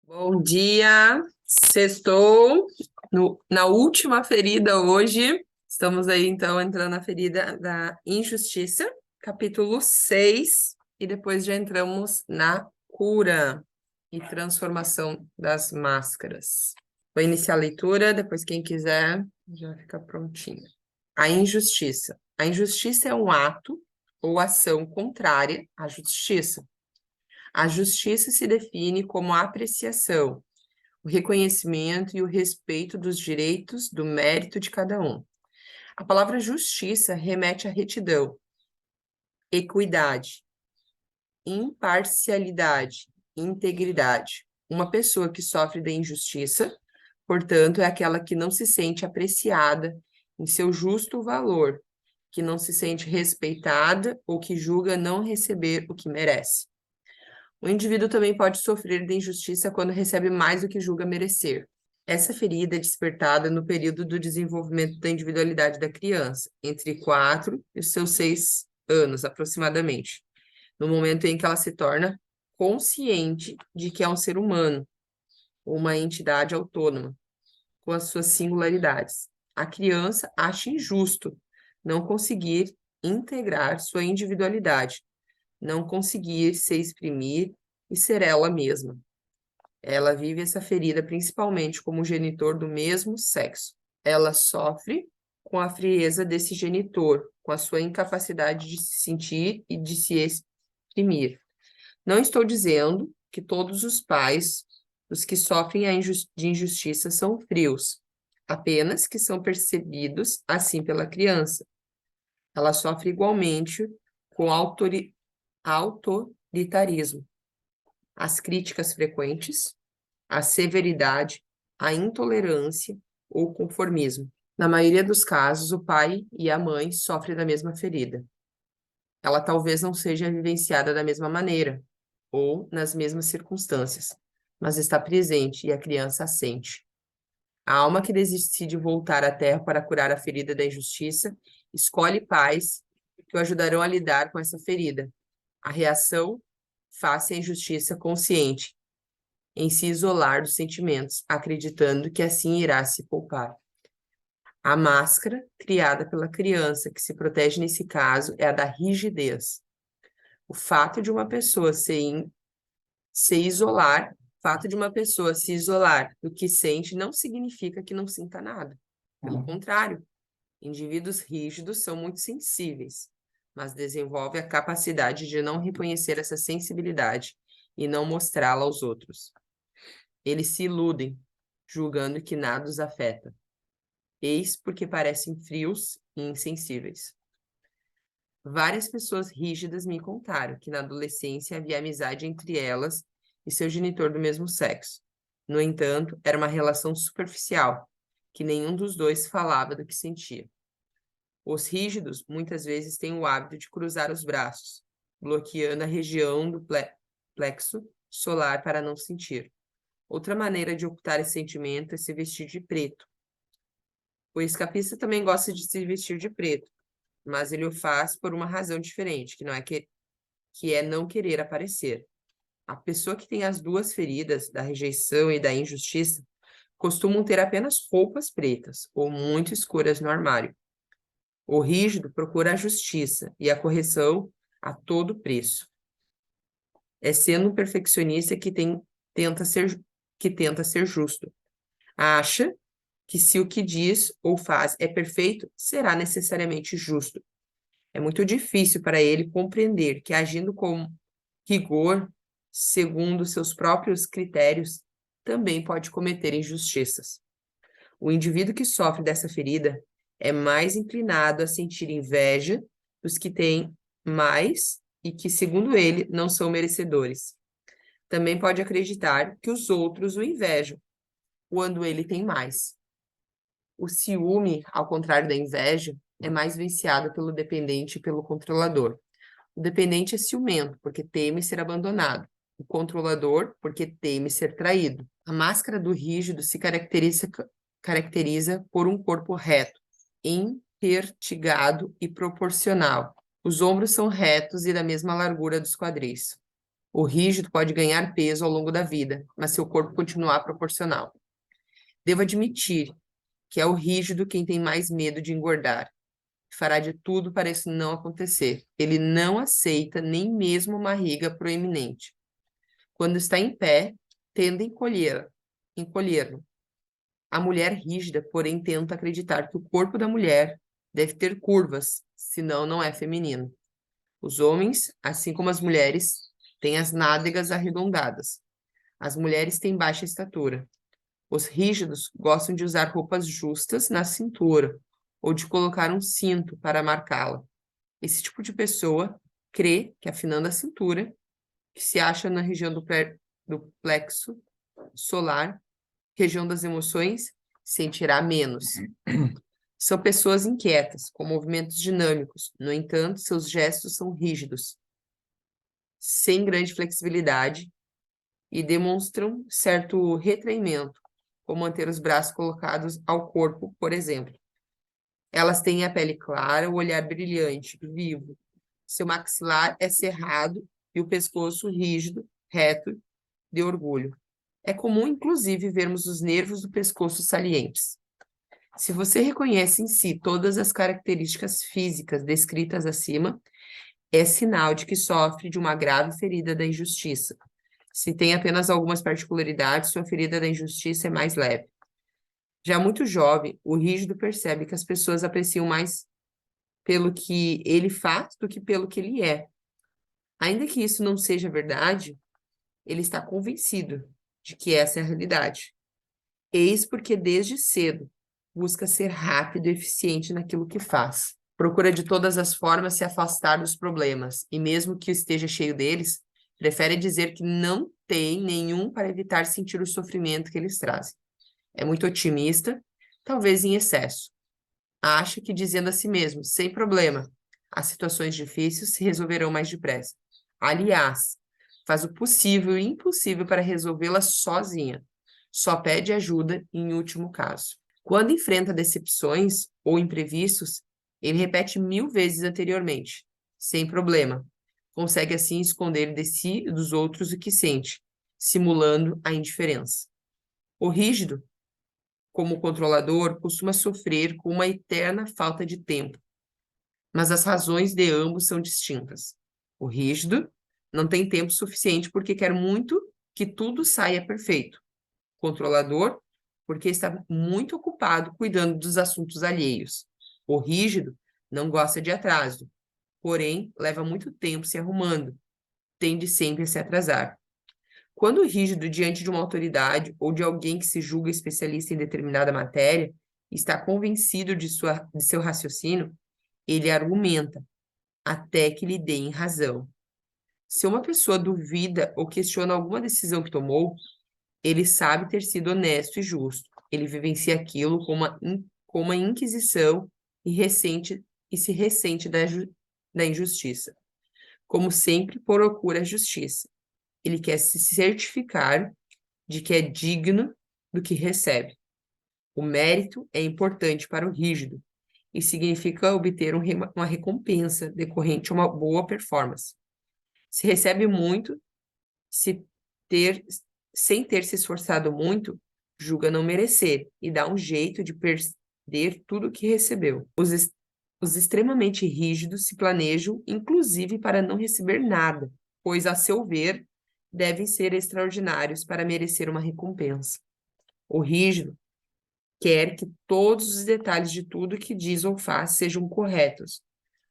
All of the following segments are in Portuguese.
Bom dia, sextou, na última ferida hoje. Estamos aí, então, entrando na ferida da injustiça, capítulo 6, e depois já entramos na cura e transformação das máscaras. Vou iniciar a leitura, depois quem quiser já fica prontinho. A injustiça. A injustiça é um ato ou ação contrária à justiça. A justiça se define como a apreciação, o reconhecimento e o respeito dos direitos, do mérito de cada um. A palavra justiça remete à retidão, equidade, imparcialidade, integridade. Uma pessoa que sofre da injustiça, portanto, é aquela que não se sente apreciada em seu justo valor, que não se sente respeitada ou que julga não receber o que merece. O indivíduo também pode sofrer de injustiça quando recebe mais do que julga merecer. Essa ferida é despertada no período do desenvolvimento da individualidade da criança, entre 4 e os seus 6 anos, aproximadamente, no momento em que ela se torna consciente de que é um ser humano, uma entidade autônoma, com as suas singularidades. A criança acha injusto não conseguir integrar sua individualidade, não conseguir se exprimir e ser ela mesma. Ela vive essa ferida principalmente como genitor do mesmo sexo. Ela sofre com a frieza desse genitor, com a sua incapacidade de se sentir e de se exprimir. Não estou dizendo que todos os pais, os que sofrem de injustiça, são frios, apenas que são percebidos assim pela criança. Ela sofre igualmente com autoritarismo, as críticas frequentes, a severidade, a intolerância ou conformismo. Na maioria dos casos, o pai e a mãe sofrem da mesma ferida. Ela talvez não seja vivenciada da mesma maneira ou nas mesmas circunstâncias, mas está presente e a criança a sente. A alma que decide voltar à Terra para curar a ferida da injustiça escolhe pais que o ajudarão a lidar com essa ferida. A reação face à injustiça consciente, em se isolar dos sentimentos, acreditando que assim irá se poupar. A máscara criada pela criança que se protege nesse caso é a da rigidez. O fato de uma pessoa se isolar do que sente não significa que não sinta nada. Pelo contrário, indivíduos rígidos são muito sensíveis, mas desenvolvem a capacidade de não reconhecer essa sensibilidade e não mostrá-la aos outros. Eles se iludem, julgando que nada os afeta. Eis porque parecem frios e insensíveis. Várias pessoas rígidas me contaram que na adolescência havia amizade entre elas e seu genitor do mesmo sexo. No entanto, era uma relação superficial, que nenhum dos dois falava do que sentia. Os rígidos muitas vezes têm o hábito de cruzar os braços, bloqueando a região do plexo solar para não sentir. Outra maneira de ocultar esse sentimento é se vestir de preto. O escapista também gosta de se vestir de preto, mas ele o faz por uma razão diferente, que é não querer aparecer. A pessoa que tem as duas feridas, da rejeição e da injustiça, costumam ter apenas roupas pretas ou muito escuras no armário. O rígido procura a justiça e a correção a todo preço. É sendo um perfeccionista que tenta ser justo. Acha que se o que diz ou faz é perfeito, será necessariamente justo. É muito difícil para ele compreender que, agindo com rigor, segundo seus próprios critérios, também pode cometer injustiças. O indivíduo que sofre dessa ferida é mais inclinado a sentir inveja dos que têm mais e que, segundo ele, não são merecedores. Também pode acreditar que os outros o invejam quando ele tem mais. O ciúme, ao contrário da inveja, é mais viciado pelo dependente e pelo controlador. O dependente é ciumento, porque teme ser abandonado. O controlador, porque teme ser traído. A máscara do rígido se caracteriza por um corpo reto, impertigado e proporcional. Os ombros são retos e da mesma largura dos quadris. O rígido pode ganhar peso ao longo da vida, mas seu corpo continuar proporcional. Devo admitir que é o rígido quem tem mais medo de engordar. Fará de tudo para isso não acontecer. Ele não aceita nem mesmo uma barriga proeminente. Quando está em pé, tende a encolher-no. A mulher rígida, porém, tenta acreditar que o corpo da mulher deve ter curvas, senão não é feminino. Os homens, assim como as mulheres, têm as nádegas arredondadas. As mulheres têm baixa estatura. Os rígidos gostam de usar roupas justas na cintura ou de colocar um cinto para marcá-la. Esse tipo de pessoa crê que afinando a cintura, que se acha na região do plexo solar, região das emoções, sentirá menos. São pessoas inquietas, com movimentos dinâmicos. No entanto, seus gestos são rígidos, sem grande flexibilidade e demonstram certo retraimento, como manter os braços colocados ao corpo, por exemplo. Elas têm a pele clara, o olhar brilhante, vivo. Seu maxilar é cerrado e o pescoço rígido, reto, de orgulho. É comum, inclusive, vermos os nervos do pescoço salientes. Se você reconhece em si todas as características físicas descritas acima, é sinal de que sofre de uma grave ferida da injustiça. Se tem apenas algumas particularidades, sua ferida da injustiça é mais leve. Já muito jovem, o rígido percebe que as pessoas apreciam mais pelo que ele faz do que pelo que ele é. Ainda que isso não seja verdade, ele está convencido de que essa é a realidade. Eis porque desde cedo busca ser rápido e eficiente naquilo que faz. Procura de todas as formas se afastar dos problemas, e mesmo que esteja cheio deles, prefere dizer que não tem nenhum para evitar sentir o sofrimento que eles trazem. É muito otimista, talvez em excesso. Acha que dizendo a si mesmo, sem problema, as situações difíceis se resolverão mais depressa. Aliás, faz o possível e o impossível para resolvê-las sozinha. Só pede ajuda em último caso. Quando enfrenta decepções ou imprevistos, ele repete 1000 vezes anteriormente, sem problema. Consegue assim esconder de si e dos outros o que sente, simulando a indiferença. O rígido, como controlador, costuma sofrer com uma eterna falta de tempo, mas as razões de ambos são distintas. O rígido não tem tempo suficiente porque quer muito que tudo saia perfeito. O controlador, porque está muito ocupado cuidando dos assuntos alheios. O rígido não gosta de atraso, porém leva muito tempo se arrumando, tende sempre a se atrasar. Quando o rígido, diante de uma autoridade ou de alguém que se julga especialista em determinada matéria, está convencido de seu raciocínio, ele argumenta até que lhe deem razão. Se uma pessoa duvida ou questiona alguma decisão que tomou, ele sabe ter sido honesto e justo. Ele vivencia aquilo com uma inquisição e se ressente da injustiça. Como sempre, procura a justiça. Ele quer se certificar de que é digno do que recebe. O mérito é importante para o rígido e significa obter uma recompensa decorrente de uma boa performance. Se recebe muito, se ter, sem ter se esforçado muito, julga não merecer e dá um jeito de perder tudo o que recebeu. Os extremamente rígidos se planejam, inclusive, para não receber nada, pois, a seu ver, devem ser extraordinários para merecer uma recompensa. O rígido quer que todos os detalhes de tudo que diz ou faz sejam corretos,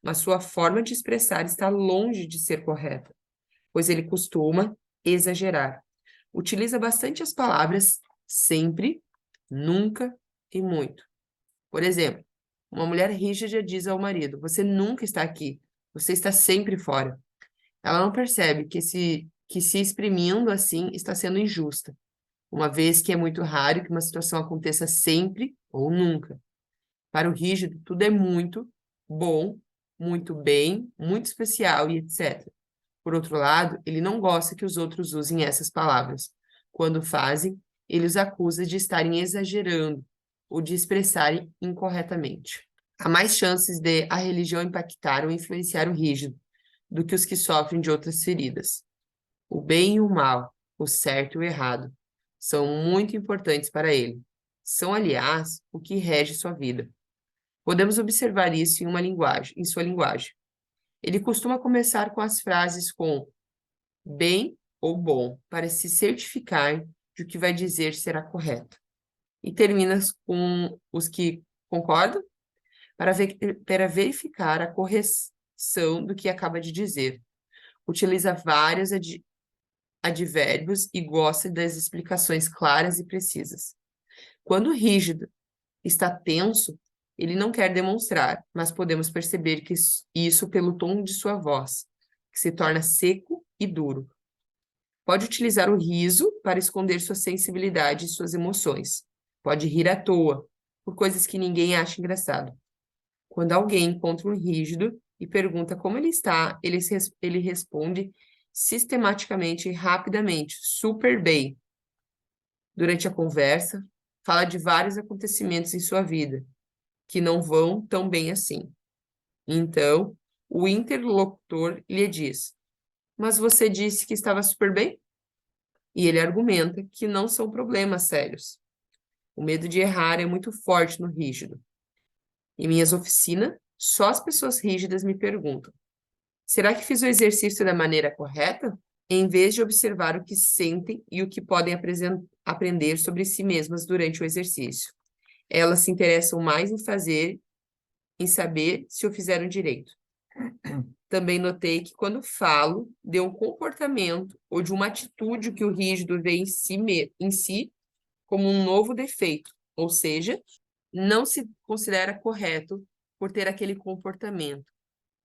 mas sua forma de expressar está longe de ser correta, pois ele costuma exagerar. Utiliza bastante as palavras sempre, nunca e muito. Por exemplo, uma mulher rígida diz ao marido: "Você nunca está aqui, você está sempre fora." Ela não percebe que se exprimindo assim está sendo injusta, uma vez que é muito raro que uma situação aconteça sempre ou nunca. Para o rígido, tudo é muito bom, muito bem, muito especial e etc. Por outro lado, ele não gosta que os outros usem essas palavras. Quando fazem, ele os acusa de estarem exagerando ou de expressarem incorretamente. Há mais chances de a religião impactar ou influenciar o rígido do que os que sofrem de outras feridas. O bem e o mal, o certo e o errado, são muito importantes para ele. São, aliás, o que rege sua vida. Podemos observar isso em sua linguagem. Ele costuma começar com as frases com bem ou bom, para se certificar de que o que vai dizer será correto. E termina com os que concordam, para verificar a correção do que acaba de dizer. Utiliza vários advérbios e gosta das explicações claras e precisas. Quando rígido está tenso, ele não quer demonstrar, mas podemos perceber que isso pelo tom de sua voz, que se torna seco e duro. Pode utilizar o riso para esconder sua sensibilidade e suas emoções. Pode rir à toa, por coisas que ninguém acha engraçado. Quando alguém encontra um rígido e pergunta como ele está, ele responde sistematicamente e rapidamente, super bem. Durante a conversa, fala de vários acontecimentos em sua vida que não vão tão bem assim. Então, o interlocutor lhe diz: Mas você disse que estava super bem? E ele argumenta que não são problemas sérios. O medo de errar é muito forte no rígido. Em minhas oficinas, só as pessoas rígidas me perguntam: será que fiz o exercício da maneira correta? Em vez de observar o que sentem e o que podem aprender sobre si mesmas durante o exercício. Elas se interessam mais em saber se o fizeram direito. Também notei que quando falo de um comportamento ou de uma atitude que o rígido vê em si como um novo defeito, ou seja, não se considera correto por ter aquele comportamento.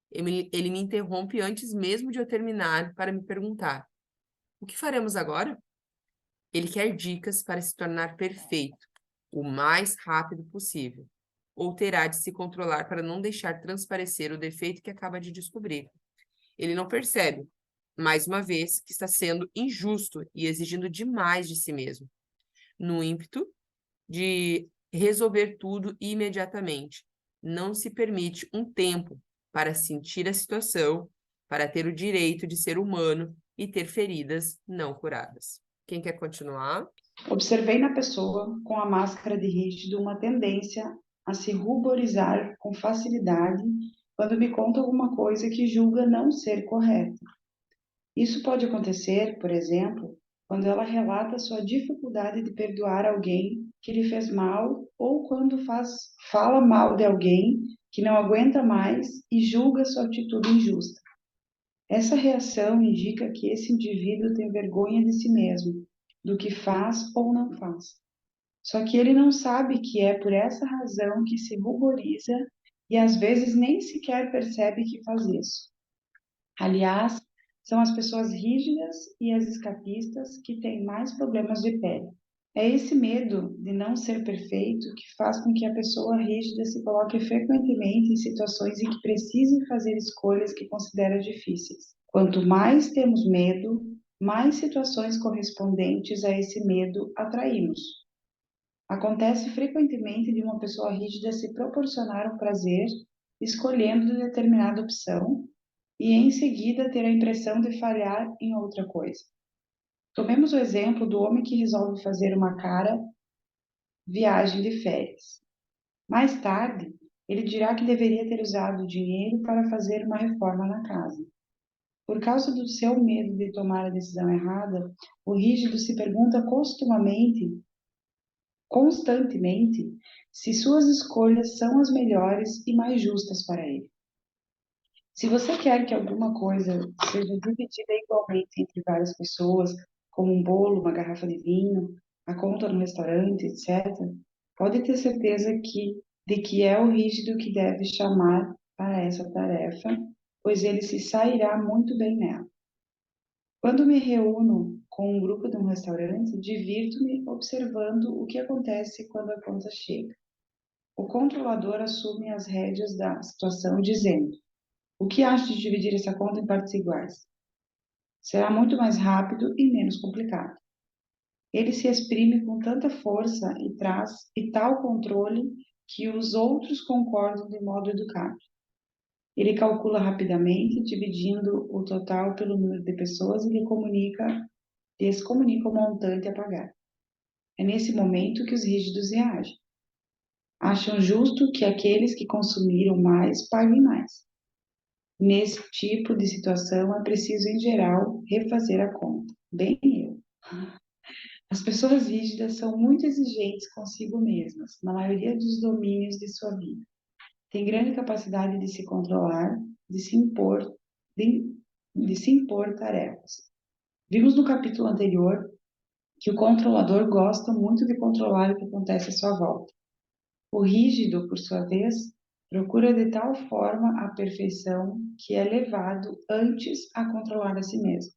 Ele me interrompe antes mesmo de eu terminar para me perguntar: o que faremos agora? Ele quer dicas para se tornar perfeito, o mais rápido possível, ou terá de se controlar para não deixar transparecer o defeito que acaba de descobrir. Ele não percebe, mais uma vez, que está sendo injusto e exigindo demais de si mesmo, no ímpeto de resolver tudo imediatamente. Não se permite um tempo para sentir a situação, para ter o direito de ser humano e ter feridas não curadas. Quem quer continuar? Observei na pessoa com a máscara de rígido uma tendência a se ruborizar com facilidade quando me conta alguma coisa que julga não ser correta. Isso pode acontecer, por exemplo, quando ela relata sua dificuldade de perdoar alguém que lhe fez mal ou quando fala mal de alguém que não aguenta mais e julga sua atitude injusta. Essa reação indica que esse indivíduo tem vergonha de si mesmo, do que faz ou não faz. Só que ele não sabe que é por essa razão que se ruboriza e às vezes nem sequer percebe que faz isso. Aliás, são as pessoas rígidas e as escapistas que têm mais problemas de pele. É esse medo de não ser perfeito que faz com que a pessoa rígida se coloque frequentemente em situações em que precise fazer escolhas que considera difíceis. Quanto mais temos medo, mais situações correspondentes a esse medo atraímos. Acontece frequentemente de uma pessoa rígida se proporcionar um prazer escolhendo determinada opção e em seguida ter a impressão de falhar em outra coisa. Tomemos o exemplo do homem que resolve fazer uma cara viagem de férias. Mais tarde, ele dirá que deveria ter usado o dinheiro para fazer uma reforma na casa. Por causa do seu medo de tomar a decisão errada, o rígido se pergunta constantemente, se suas escolhas são as melhores e mais justas para ele. Se você quer que alguma coisa seja dividida igualmente entre várias pessoas, como um bolo, uma garrafa de vinho, a conta no restaurante, etc., pode ter certeza de que é o rígido que deve chamar para essa tarefa, pois ele se sairá muito bem nela. Quando me reúno com um grupo de um restaurante, divirto-me observando o que acontece quando a conta chega. O controlador assume as rédeas da situação, dizendo: o que acha de dividir essa conta em partes iguais? Será muito mais rápido e menos complicado. Ele se exprime com tanta força e traz e tal controle que os outros concordam de modo educado. Ele calcula rapidamente, dividindo o total pelo número de pessoas e lhes comunica o montante a pagar. É nesse momento que os rígidos reagem. Acham justo que aqueles que consumiram mais paguem mais. Nesse tipo de situação, é preciso, em geral, refazer a conta. Bem eu. As pessoas rígidas são muito exigentes consigo mesmas, na maioria dos domínios de sua vida. Têm grande capacidade de se controlar, de se impor, de se impor tarefas. Vimos no capítulo anterior que o controlador gosta muito de controlar o que acontece à sua volta. O rígido, por sua vez, procura de tal forma a perfeição que é levado antes a controlar a si mesmo.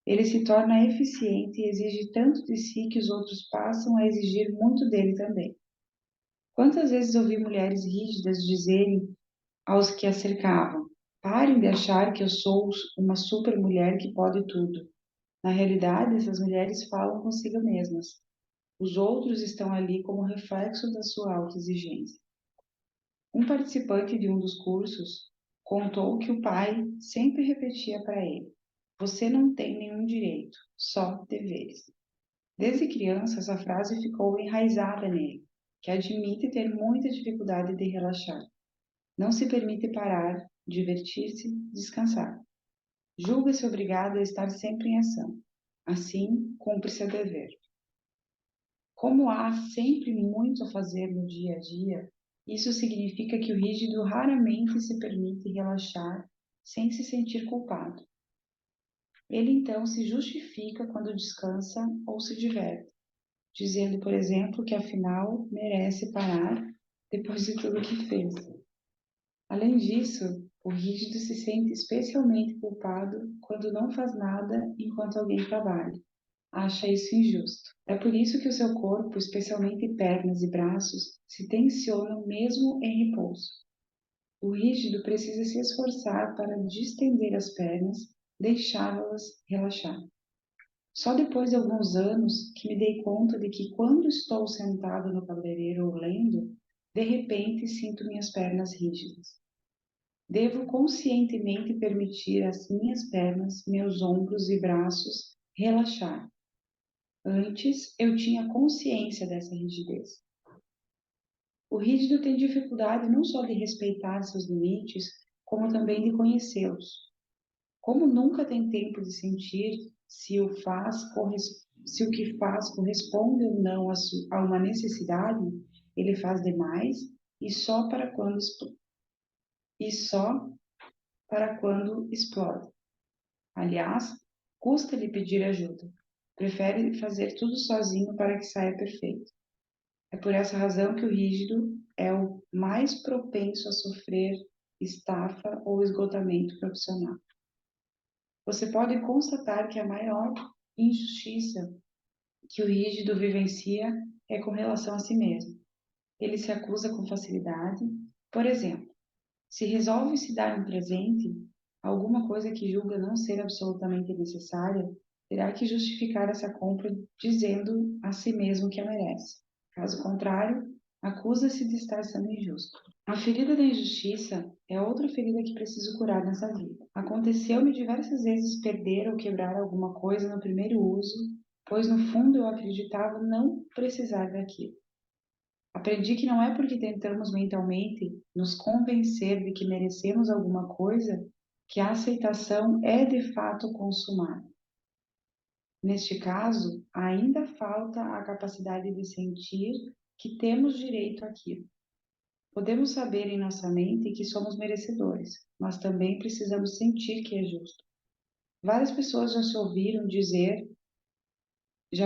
Ele se torna eficiente e exige tanto de si que os outros passam a exigir muito dele também. Quantas vezes ouvi mulheres rígidas dizerem aos que a cercavam: parem de achar que eu sou uma super mulher que pode tudo. Na realidade, essas mulheres falam consigo mesmas. Os outros estão ali como reflexo da sua autoexigência. Um participante de um dos cursos contou que o pai sempre repetia para ele: você não tem nenhum direito, só deveres. Desde criança, essa frase ficou enraizada nele, que admite ter muita dificuldade de relaxar. Não se permite parar, divertir-se, descansar. Julga-se obrigado a estar sempre em ação. Assim, cumpre seu dever. Como há sempre muito a fazer no dia a dia, isso significa que o rígido raramente se permite relaxar sem se sentir culpado. Ele então se justifica quando descansa ou se diverte, dizendo, por exemplo, que afinal merece parar depois de tudo que fez. Além disso, o rígido se sente especialmente culpado quando não faz nada enquanto alguém trabalha. Acha isso injusto. É por isso que o seu corpo, especialmente pernas e braços, se tensionam mesmo em repouso. O rígido precisa se esforçar para distender as pernas, deixá-las relaxar. Só depois de alguns anos que me dei conta de que quando estou sentado no cabeleireiro ou lendo, de repente sinto minhas pernas rígidas. Devo conscientemente permitir as minhas pernas, meus ombros e braços relaxar. Antes, eu tinha consciência dessa rigidez. O rígido tem dificuldade não só de respeitar seus limites, como também de conhecê-los. Como nunca tem tempo de sentir se o que faz corresponde ou não a uma necessidade, ele faz demais e só para quando explode. Aliás, custa-lhe pedir ajuda. Prefere fazer tudo sozinho para que saia perfeito. É por essa razão que o rígido é o mais propenso a sofrer estafa ou esgotamento profissional. Você pode constatar que a maior injustiça que o rígido vivencia é com relação a si mesmo. Ele se acusa com facilidade. Por exemplo, se resolve se dar um presente, alguma coisa que julga não ser absolutamente necessária, terá que justificar essa compra dizendo a si mesmo que a merece. Caso contrário, acusa-se de estar sendo injusto. A ferida da injustiça é outra ferida que preciso curar nessa vida. Aconteceu-me diversas vezes perder ou quebrar alguma coisa no primeiro uso, pois no fundo eu acreditava não precisar daquilo. Aprendi que não é porque tentamos mentalmente nos convencer de que merecemos alguma coisa que a aceitação é de fato consumada. Neste caso, ainda falta a capacidade de sentir que temos direito àquilo. Podemos saber em nossa mente que somos merecedores, mas também precisamos sentir que é justo. Várias pessoas já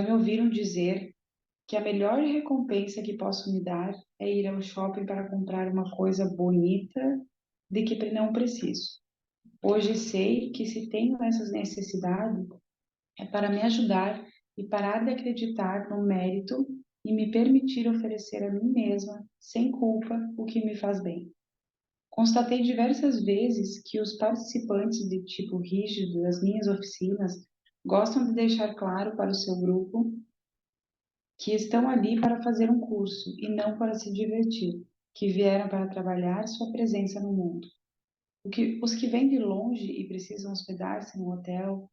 me ouviram dizer que a melhor recompensa que posso me dar é ir ao shopping para comprar uma coisa bonita de que não preciso. Hoje sei que se tenho essas necessidades é para me ajudar e parar de acreditar no mérito e me permitir oferecer a mim mesma, sem culpa, o que me faz bem. Constatei diversas vezes que os participantes de tipo rígido das minhas oficinas gostam de deixar claro para o seu grupo que estão ali para fazer um curso e não para se divertir, que vieram para trabalhar sua presença no mundo. Os que vêm de longe e precisam hospedar-se no hotel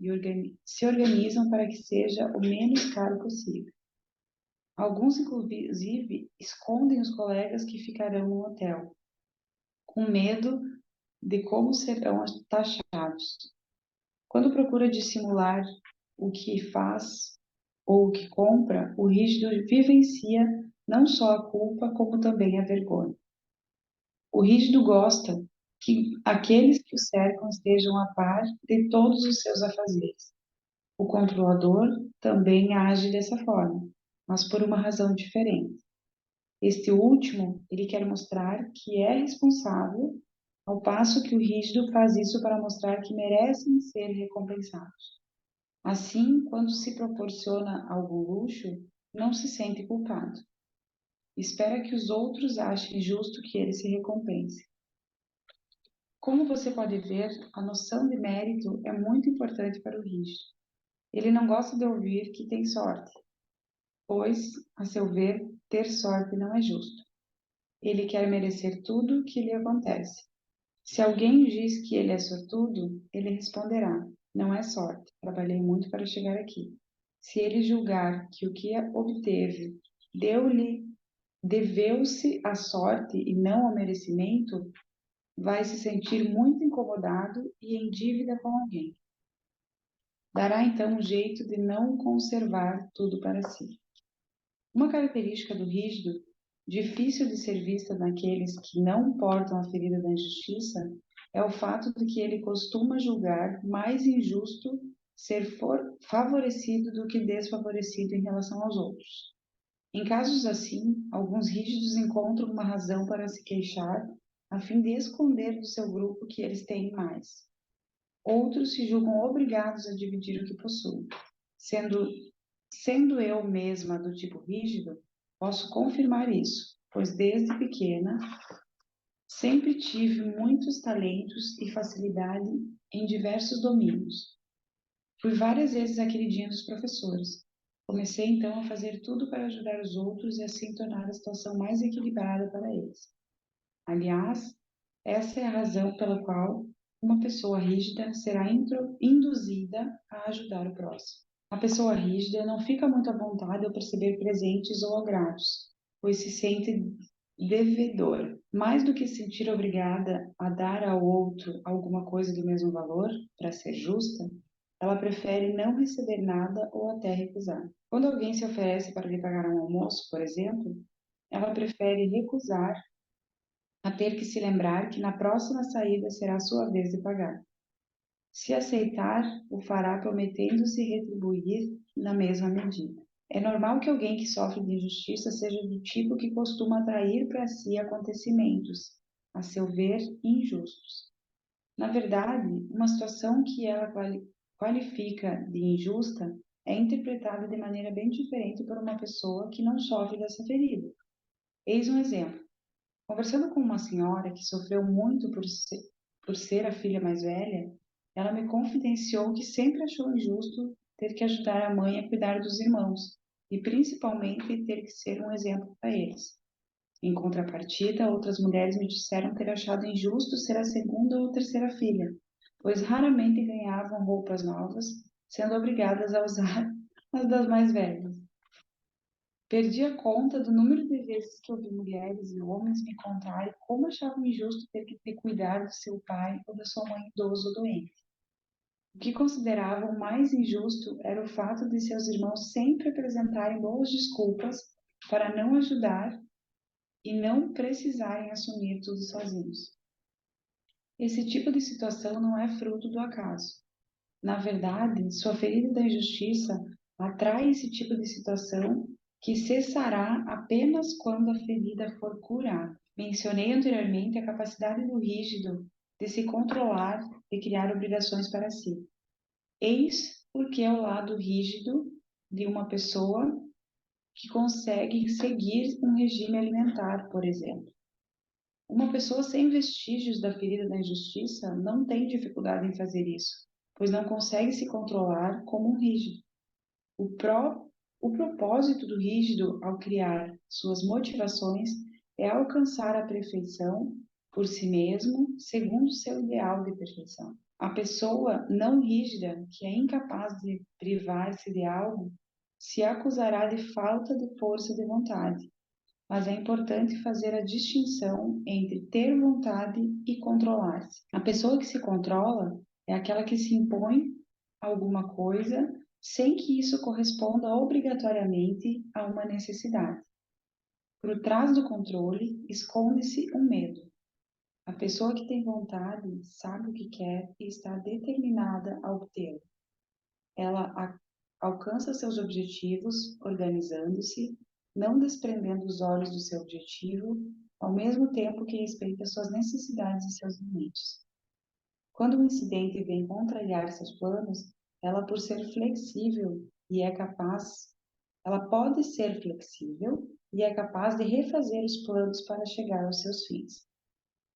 se organizam para que seja o menos caro possível. Alguns, inclusive, escondem os colegas que ficarão no hotel, com medo de como serão taxados. Quando procura dissimular o que faz ou o que compra, o rígido vivencia não só a culpa, como também a vergonha. O rígido gosta que aqueles que o cercam estejam a par de todos os seus afazeres. O controlador também age dessa forma, mas por uma razão diferente. Este último, ele quer mostrar que é responsável, ao passo que o rígido faz isso para mostrar que merecem ser recompensados. Assim, quando se proporciona algum luxo, não se sente culpado. Espera que os outros achem justo que ele se recompense. Como você pode ver, a noção de mérito é muito importante para o rígido. Ele não gosta de ouvir que tem sorte, pois, a seu ver, ter sorte não é justo. Ele quer merecer tudo o que lhe acontece. Se alguém diz que ele é sortudo, ele responderá: não é sorte, trabalhei muito para chegar aqui. Se ele julgar que o que obteve deveu-se à sorte e não ao merecimento, vai se sentir muito incomodado e em dívida com alguém. Dará então um jeito de não conservar tudo para si. Uma característica do rígido, difícil de ser vista naqueles que não portam a ferida da injustiça, é o fato de que ele costuma julgar mais injusto ser favorecido do que desfavorecido em relação aos outros. Em casos assim, alguns rígidos encontram uma razão para se queixar, a fim de esconder do seu grupo que eles têm mais. Outros se julgam obrigados a dividir o que possuem. Sendo eu mesma do tipo rígido, posso confirmar isso, pois desde pequena sempre tive muitos talentos e facilidade em diversos domínios. Fui várias vezes a queridinha dos professores. Comecei então a fazer tudo para ajudar os outros e assim tornar a situação mais equilibrada para eles. Aliás, essa é a razão pela qual uma pessoa rígida será induzida a ajudar o próximo. A pessoa rígida não fica muito à vontade ao perceber presentes ou agrados, pois se sente devedora. Mais do que se sentir obrigada a dar ao outro alguma coisa do mesmo valor, para ser justa, ela prefere não receber nada ou até recusar. Quando alguém se oferece para lhe pagar um almoço, por exemplo, ela prefere recusar a ter que se lembrar que na próxima saída será a sua vez de pagar. Se aceitar, o fará prometendo-se retribuir na mesma medida. É normal que alguém que sofre de injustiça seja do tipo que costuma atrair para si acontecimentos, a seu ver, injustos. Na verdade, uma situação que ela qualifica de injusta é interpretada de maneira bem diferente por uma pessoa que não sofre dessa ferida. Eis um exemplo. Conversando com uma senhora que sofreu muito por ser a filha mais velha, ela me confidenciou que sempre achou injusto ter que ajudar a mãe a cuidar dos irmãos e principalmente ter que ser um exemplo para eles. Em contrapartida, outras mulheres me disseram ter achado injusto ser a segunda ou terceira filha, pois raramente ganhavam roupas novas, sendo obrigadas a usar as das mais velhas. Perdi a conta do número de vezes que ouvi mulheres e homens me contarem como achavam injusto ter que cuidar do seu pai ou da sua mãe idoso ou doente. O que consideravam mais injusto era o fato de seus irmãos sempre apresentarem boas desculpas para não ajudar e não precisarem assumir tudo sozinhos. Esse tipo de situação não é fruto do acaso. Na verdade, sua ferida da injustiça atrai esse tipo de situação que cessará apenas quando a ferida for curada. Mencionei anteriormente a capacidade do rígido de se controlar e criar obrigações para si. Eis porque é o lado rígido de uma pessoa que consegue seguir um regime alimentar, por exemplo. Uma pessoa sem vestígios da ferida da injustiça não tem dificuldade em fazer isso, pois não consegue se controlar como um rígido. O propósito do rígido ao criar suas motivações é alcançar a perfeição, por si mesmo, segundo seu ideal de perfeição. A pessoa não rígida, que é incapaz de privar-se de algo, se acusará de falta de força de vontade. Mas é importante fazer a distinção entre ter vontade e controlar-se. A pessoa que se controla é aquela que se impõe alguma coisa sem que isso corresponda obrigatoriamente a uma necessidade. Por trás do controle esconde-se um medo. A pessoa que tem vontade sabe o que quer e está determinada a obtê-lo. Ela alcança seus objetivos organizando-se, não desprendendo os olhos do seu objetivo, ao mesmo tempo que respeita suas necessidades e seus limites. Quando um incidente vem contrariar seus planos, ela, por ser flexível e é capaz, ela pode ser flexível e é capaz de refazer os planos para chegar aos seus fins.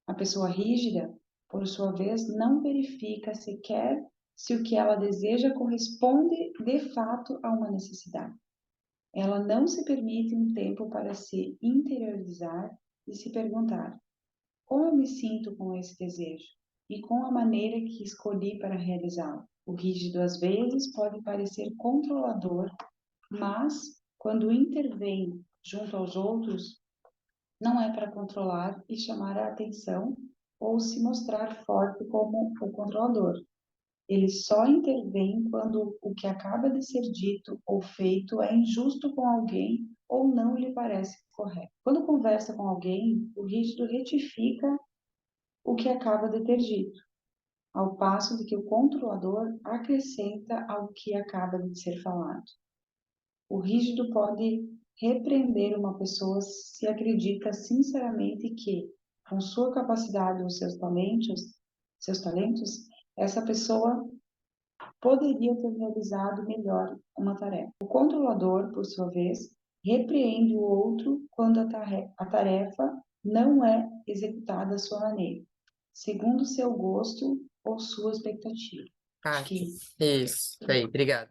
A pessoa rígida, por sua vez, não verifica sequer se o que ela deseja corresponde de fato a uma necessidade. Ela não se permite um tempo para se interiorizar e se perguntar: como eu me sinto com esse desejo e com a maneira que escolhi para realizá-lo? O rígido às vezes pode parecer controlador, mas quando intervém junto aos outros, não é para controlar e chamar a atenção ou se mostrar forte como o controlador. Ele só intervém quando o que acaba de ser dito ou feito é injusto com alguém ou não lhe parece correto. Quando conversa com alguém, o rígido retifica o que acaba de ter dito, ao passo de que o controlador acrescenta ao que acaba de ser falado. O rígido pode repreender uma pessoa se acredita sinceramente que, com sua capacidade ou seus talentos, essa pessoa poderia ter realizado melhor uma tarefa. O controlador, por sua vez, repreende o outro quando a tarefa não é executada à sua maneira, segundo seu gosto ou sua expectativa. Acho Ah, que isso aí, obrigado.